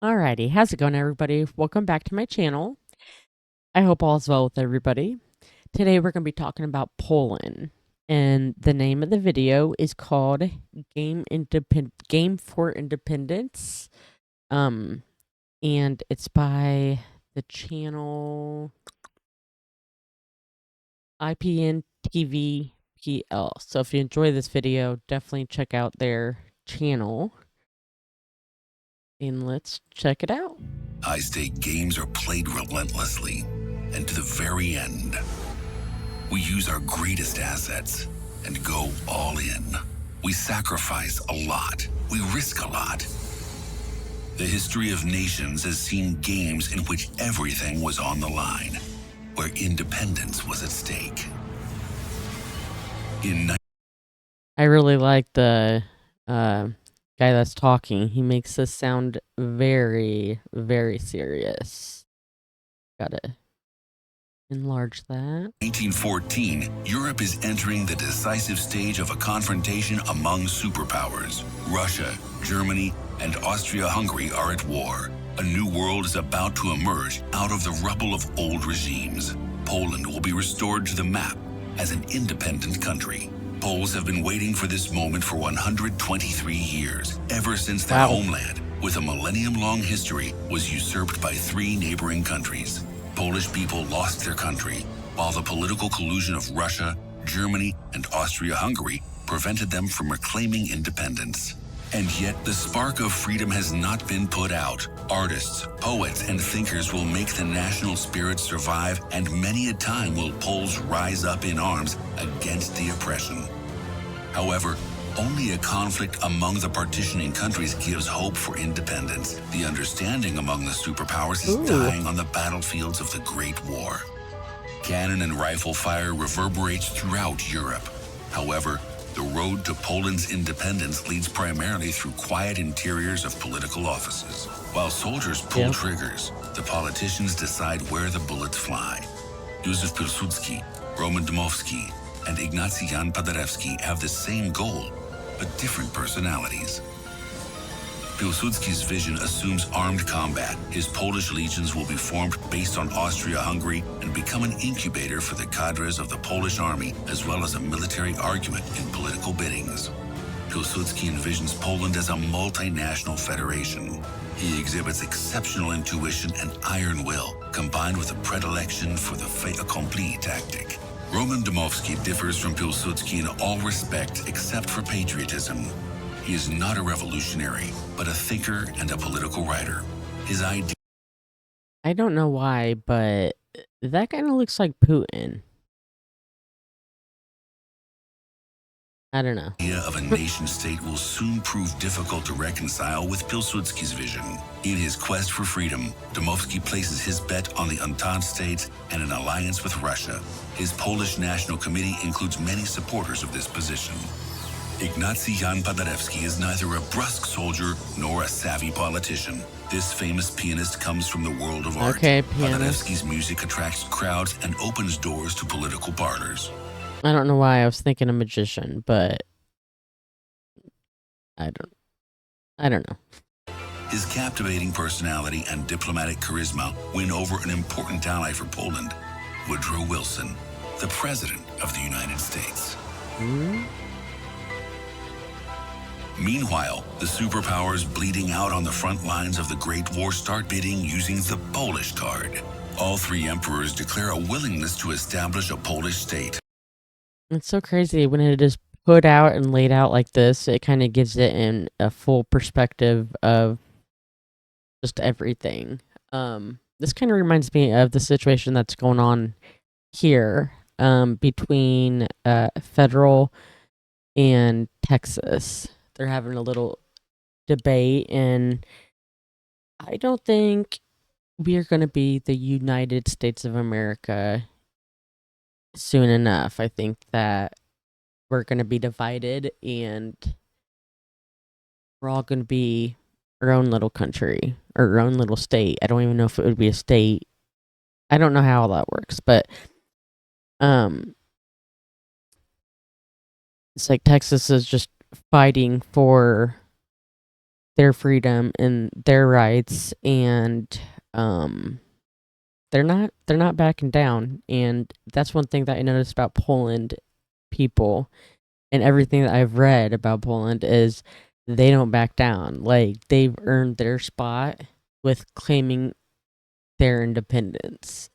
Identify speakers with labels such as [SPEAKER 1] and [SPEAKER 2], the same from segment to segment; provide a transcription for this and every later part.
[SPEAKER 1] Alrighty, how's it going, everybody? Welcome back to my channel. I hope all is well with everybody. Today we're going to be talking about Poland, and the name of the video is called Game for Independence. And it's by the channel IPN TV PL. So if you enjoy this video, definitely check out their channel. And let's check it out.
[SPEAKER 2] High-stake games are played relentlessly, and to the very end, we use our greatest assets and go all in. We sacrifice a lot. We risk a lot. The history of nations has seen games in which everything was on the line, where independence was at stake.
[SPEAKER 1] I really like the guy that's talking. He makes this sound very, very serious. Gotta enlarge that.
[SPEAKER 2] 1914, Europe is entering the decisive stage of a confrontation among superpowers. Russia, Germany, and Austria-Hungary are at war. A new world is about to emerge out of the rubble of old regimes. Poland will be restored to the map as an independent country. Poles have been waiting for this moment for 123 years, ever since their homeland, with a millennium-long history, was usurped by 3 neighboring countries. Polish people lost their country, while the political collusion of Russia, Germany, and Austria-Hungary prevented them from reclaiming independence. And yet, the spark of freedom has not been put out. Artists, poets, and thinkers will make the national spirit survive, and many a time will Poles rise up in arms against the oppression. However, only a conflict among the partitioning countries gives hope for independence. The understanding among the superpowers is dying on the battlefields of the Great War. Cannon and rifle fire reverberates throughout Europe. However, the road to Poland's independence leads primarily through quiet interiors of political offices. While soldiers pull triggers, the politicians decide where the bullets fly. Józef Pilsudski, Roman Dmowski, and Ignacy Jan Paderewski have the same goal, but different personalities. Pilsudski's vision assumes armed combat. His Polish legions will be formed based on Austria-Hungary and become an incubator for the cadres of the Polish army, as well as a military argument in political biddings. Pilsudski envisions Poland as a multinational federation. He exhibits exceptional intuition and iron will, combined with a predilection for the fait accompli tactic. Roman Dmowski differs from Pilsudski in all respects except for patriotism. He is not a revolutionary, but a thinker and a political writer. His idea...
[SPEAKER 1] I don't know why, but that kind of looks like Putin. I don't know.
[SPEAKER 2] idea of a nation-state will soon prove difficult to reconcile with Pilsudski's vision. In his quest for freedom, Dmowski places his bet on the Entente states and an alliance with Russia. His Polish National Committee includes many supporters of this position. Ignacy Jan Paderewski is neither a brusque soldier nor a savvy politician. This famous pianist comes from the world of art. Paderewski's music attracts crowds and opens doors to political parlors.
[SPEAKER 1] I don't know why I was thinking a magician, but I don't know.
[SPEAKER 2] His captivating personality and diplomatic charisma win over an important ally for Poland, Woodrow Wilson, the President of the United States. Meanwhile, the superpowers bleeding out on the front lines of the Great War start bidding using the Polish card. All 3 emperors declare a willingness to establish a Polish state.
[SPEAKER 1] It's so crazy when it is put out and laid out like this. It kind of gives it in a full perspective of just everything. This kind of reminds me of the situation that's going on here between Federal and Texas. They're having a little debate, and I don't think we are going to be the United States of America soon enough. I think that we're going to be divided, and we're all going to be our own little country, or our own little state. I don't even know if it would be a state. I don't know how all that works, but it's like Texas is just fighting for their freedom and their rights, and they're not backing down. And that's one thing that I noticed about Poland people, and everything that I've read about Poland is they don't back down. Like, they've earned their spot with claiming their independence.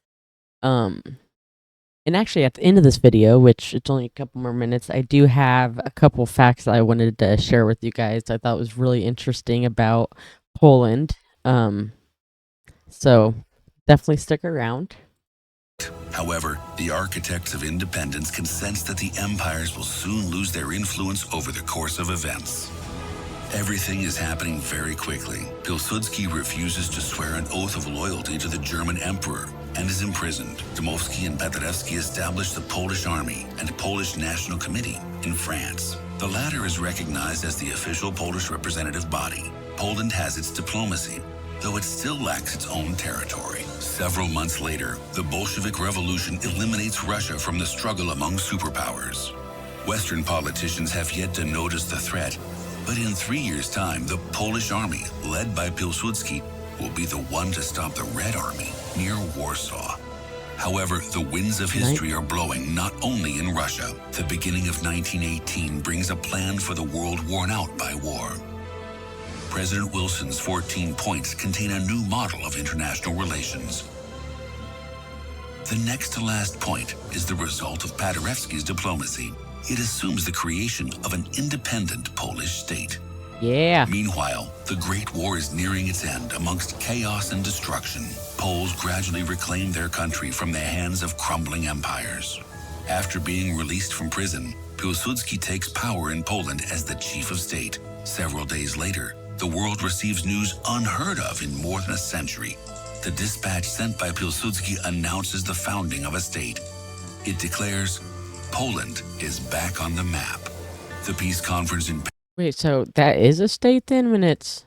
[SPEAKER 1] And actually, at the end of this video, which it's only a couple more minutes, I do have a couple facts that I wanted to share with you guys. I thought was really interesting about Poland. So definitely stick around.
[SPEAKER 2] However, the architects of independence can sense that the empires will soon lose their influence over the course of events. Everything is happening very quickly. Pilsudski refuses to swear an oath of loyalty to the German emperor and is imprisoned. Dmowski and Paderewski establish the Polish Army and Polish National Committee in France. The latter is recognized as the official Polish representative body. Poland has its diplomacy, though it still lacks its own territory. Several months later, the Bolshevik Revolution eliminates Russia from the struggle among superpowers. Western politicians have yet to notice the threat, but in 3 years' time, the Polish army, led by Pilsudski, will be the one to stop the Red Army near Warsaw. However, the winds of history are blowing not only in Russia. The beginning of 1918 brings a plan for the world worn out by war. President Wilson's 14 points contain a new model of international relations. The next to last point is the result of Paderewski's diplomacy. It assumes the creation of an independent Polish state.
[SPEAKER 1] Yeah.
[SPEAKER 2] Meanwhile, the Great War is nearing its end amongst chaos and destruction. Poles gradually reclaim their country from the hands of crumbling empires. After being released from prison, Pilsudski takes power in Poland as the chief of state. Several days later, the world receives news unheard of in more than a century. The dispatch sent by Pilsudski announces the founding of a state. It declares, Poland is back on the map. The peace conference in...
[SPEAKER 1] Wait, so that is a state then when it's...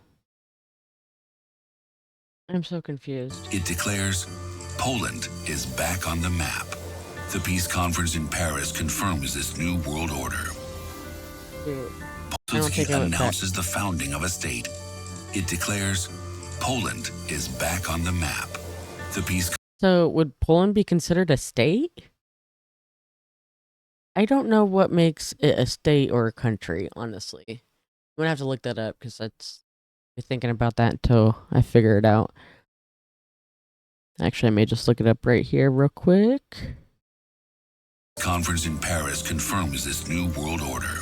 [SPEAKER 1] I'm so confused.
[SPEAKER 2] It declares, Poland is back on the map. The peace conference in Paris confirms this new world order. Pilsudski announces the founding of a state. It declares, Poland is back on the map. The peace...
[SPEAKER 1] So would Poland be considered a state? I don't know what makes it a state or a country, honestly. I'm gonna have to look that up because that's... I'm thinking about that until I figure it out. Actually, I may just look it up right here real quick.
[SPEAKER 2] Conference in Paris confirms this new world order.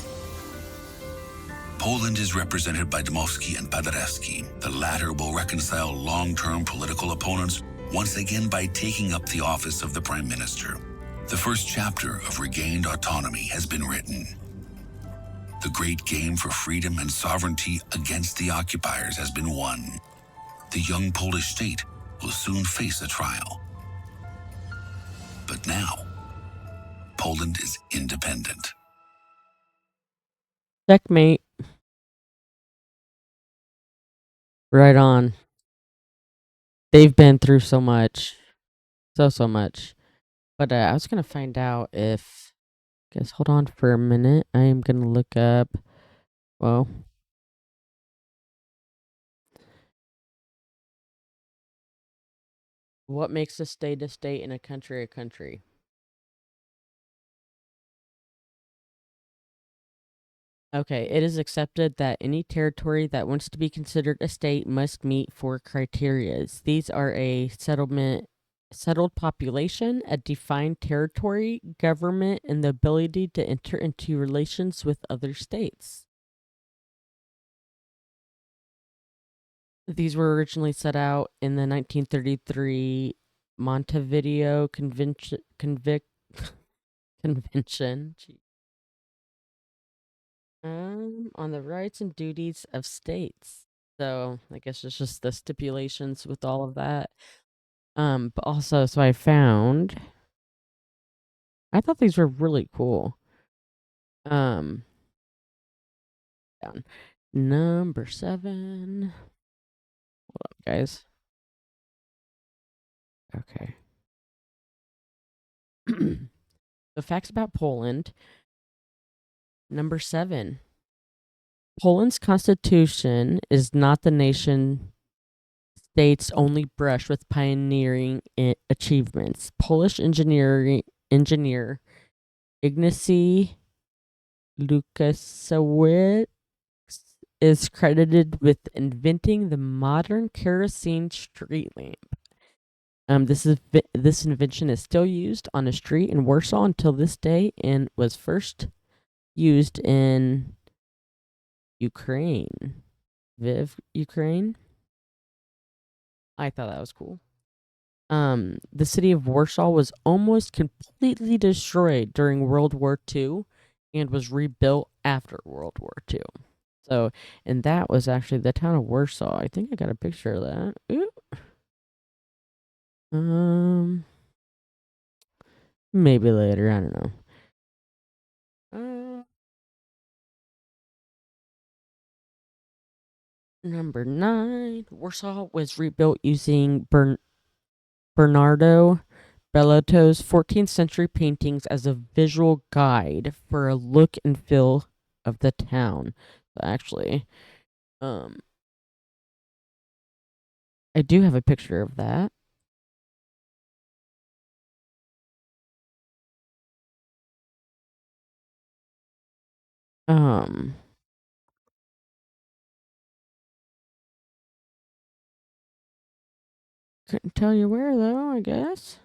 [SPEAKER 2] Poland is represented by Dmowski and Paderewski. The latter will reconcile long-term political opponents once again by taking up the office of the Prime Minister. The first chapter of regained autonomy has been written. The great game for freedom and sovereignty against the occupiers has been won. The young Polish state will soon face a trial. But now, Poland is independent.
[SPEAKER 1] Checkmate. Right on. They've been through so much. So much. But I was going to find out if... Guys, hold on for a minute. I am going to look up... Well... What makes a state and a country a country? Okay, it is accepted that any territory that wants to be considered a state must meet 4 criteria. These are a settled population, a defined territory, government, and the ability to enter into relations with other states. These were originally set out in the 1933 Montevideo Convention. On the rights and duties of states. So I guess it's just the stipulations with all of that. But also, so I thought these were really cool. Down. Number 7. Hold on, guys. Okay. The facts about Poland. Number 7. Poland's constitution is not the nation state's only brush with pioneering achievements. Polish engineer Ignacy Lukasiewicz is credited with inventing the modern kerosene street lamp. This invention is still used on a street in Warsaw until this day, and was first used in Ukraine, Ukraine. I thought that was cool. The city of Warsaw was almost completely destroyed during World War II and was rebuilt after World War II. So, and that was actually the town of Warsaw. I think I got a picture of that. Ooh. Maybe later. I don't know. Number 9. Warsaw was rebuilt using Bernardo Bellotto's 14th century paintings as a visual guide for a look and feel of the town. So actually, I do have a picture of that. Couldn't tell you where though, I guess.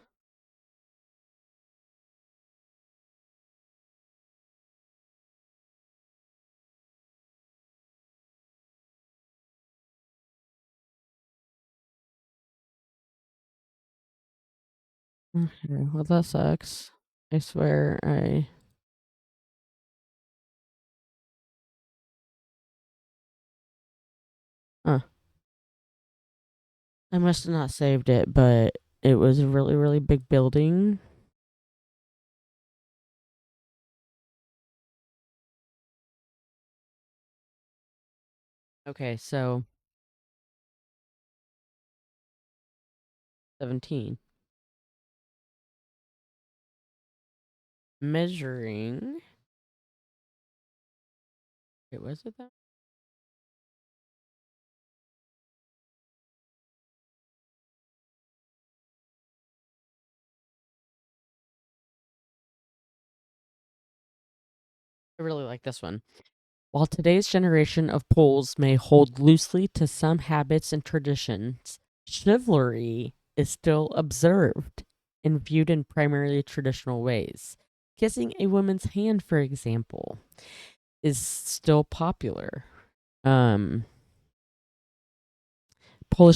[SPEAKER 1] Okay, well that sucks. I swear I I must have not saved it, but it was a really, really big building. Okay, so 17. Measuring. Wait, was it that? I really like this one. While today's generation of Poles may hold loosely to some habits and traditions, chivalry is still observed and viewed in primarily traditional ways. Kissing a woman's hand, for example, is still popular. Polish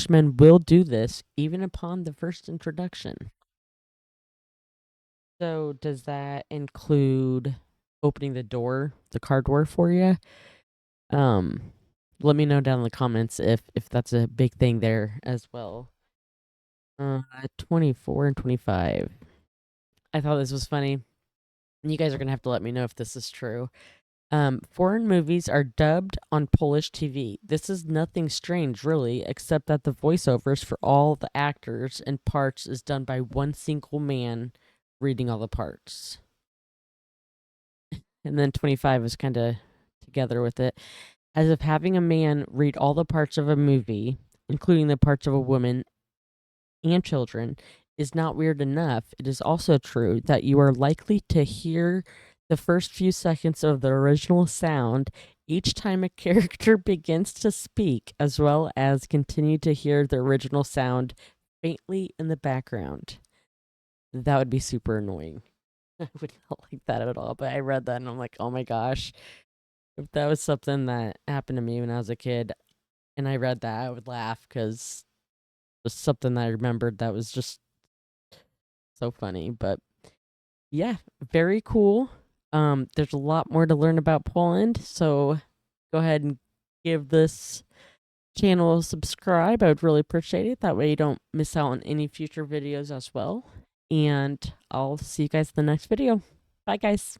[SPEAKER 1] men will do this even upon the first introduction. So, does that include opening the car door for you? Let me know down in the comments if that's a big thing there as well. 24 and 25. I thought this was funny. You guys are gonna have to let me know if this is true. Foreign movies are dubbed on Polish TV. This is nothing strange, really, except that the voiceovers for all the actors and parts is done by one single man reading all the parts. And then 25 is kind of together with it. As if having a man read all the parts of a movie, including the parts of a woman and children, is not weird enough, it is also true that you are likely to hear the first few seconds of the original sound each time a character begins to speak, as well as continue to hear the original sound faintly in the background. That would be super annoying. I would not like that at all, but I read that and I'm like, oh my gosh. If that was something that happened to me when I was a kid and I read that, I would laugh because it was something that I remembered that was just so funny. But yeah, very cool. There's a lot more to learn about Poland, so go ahead and give this channel a subscribe. I would really appreciate it. That way you don't miss out on any future videos as well. And I'll see you guys in the next video. Bye, guys.